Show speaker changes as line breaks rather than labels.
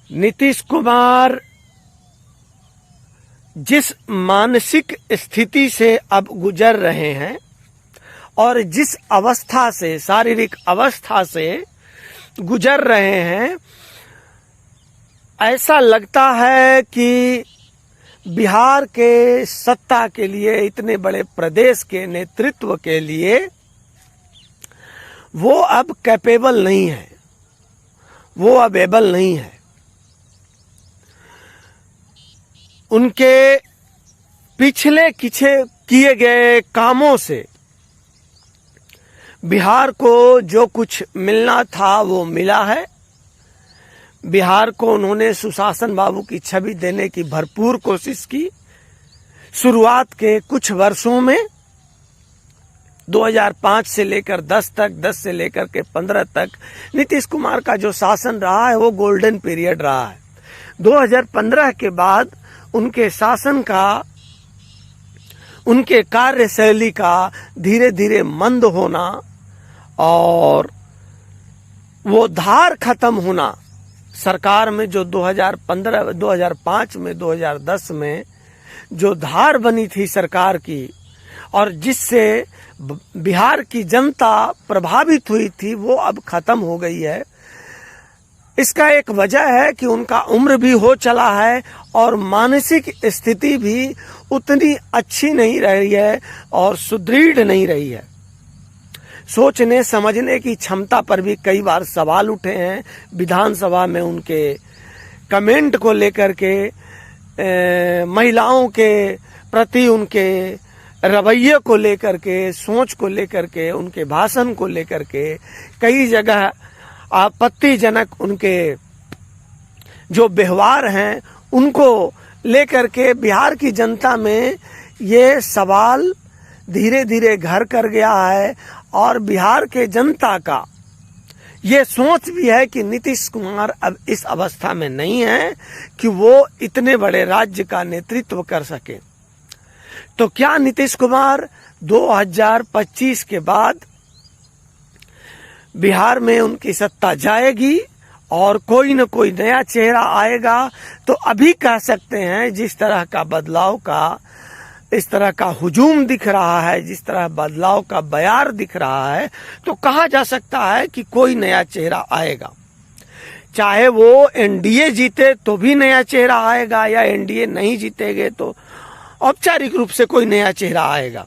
नीतीश कुमार जिस मानसिक स्थिति से अब गुजर रहे हैं और जिस अवस्था से, शारीरिक अवस्था से गुजर रहे हैं, ऐसा लगता है कि बिहार के सत्ता के लिए, इतने बड़े प्रदेश के नेतृत्व के लिए वो अब कैपेबल नहीं है, वो अब एबल नहीं है। उनके पिछले किए गए कामों से बिहार को जो कुछ मिलना था वो मिला है। बिहार को उन्होंने सुशासन बाबू की छवि देने की भरपूर कोशिश की। शुरुआत के कुछ वर्षों में 2005 से लेकर 10 तक, 10 से लेकर के 15 तक नीतीश कुमार का जो शासन रहा है वो गोल्डन पीरियड रहा है। 2015 के बाद उनके शासन का, उनके कार्यशैली का धीरे धीरे मंद होना और वो धार खत्म होना, सरकार में जो 2015, 2005 में, 2010 में जो धार बनी थी सरकार की और जिससे बिहार की जनता प्रभावित हुई थी, वो अब खत्म हो गई है। इसका एक वजह है कि उनका उम्र भी हो चला है और मानसिक स्थिति भी उतनी अच्छी नहीं रही है और सुदृढ़ नहीं रही है। सोचने समझने की क्षमता पर भी कई बार सवाल उठे हैं। विधानसभा में उनके कमेंट को लेकर के, महिलाओं के प्रति उनके रवैये को लेकर के, सोच को लेकर के, उनके भाषण को लेकर के कई जगह आपत्तिजनक उनके जो व्यवहार हैं उनको लेकर के बिहार की जनता में ये सवाल धीरे धीरे घर कर गया है और बिहार के जनता का ये सोच भी है कि नीतीश कुमार अब इस अवस्था में नहीं है कि वो इतने बड़े राज्य का नेतृत्व कर सके। तो क्या नीतीश कुमार 2025 के बाद बिहार में उनकी सत्ता जाएगी और कोई न कोई नया चेहरा आएगा? तो अभी कह सकते हैं जिस तरह का बदलाव का, इस तरह का हुजूम दिख रहा है, जिस तरह बदलाव का बयार दिख रहा है, तो कहा जा सकता है कि कोई नया चेहरा आएगा। चाहे वो एनडीए जीते तो भी नया चेहरा आएगा, या एनडीए नहीं जीतेगे तो औपचारिक रूप से कोई नया चेहरा आएगा।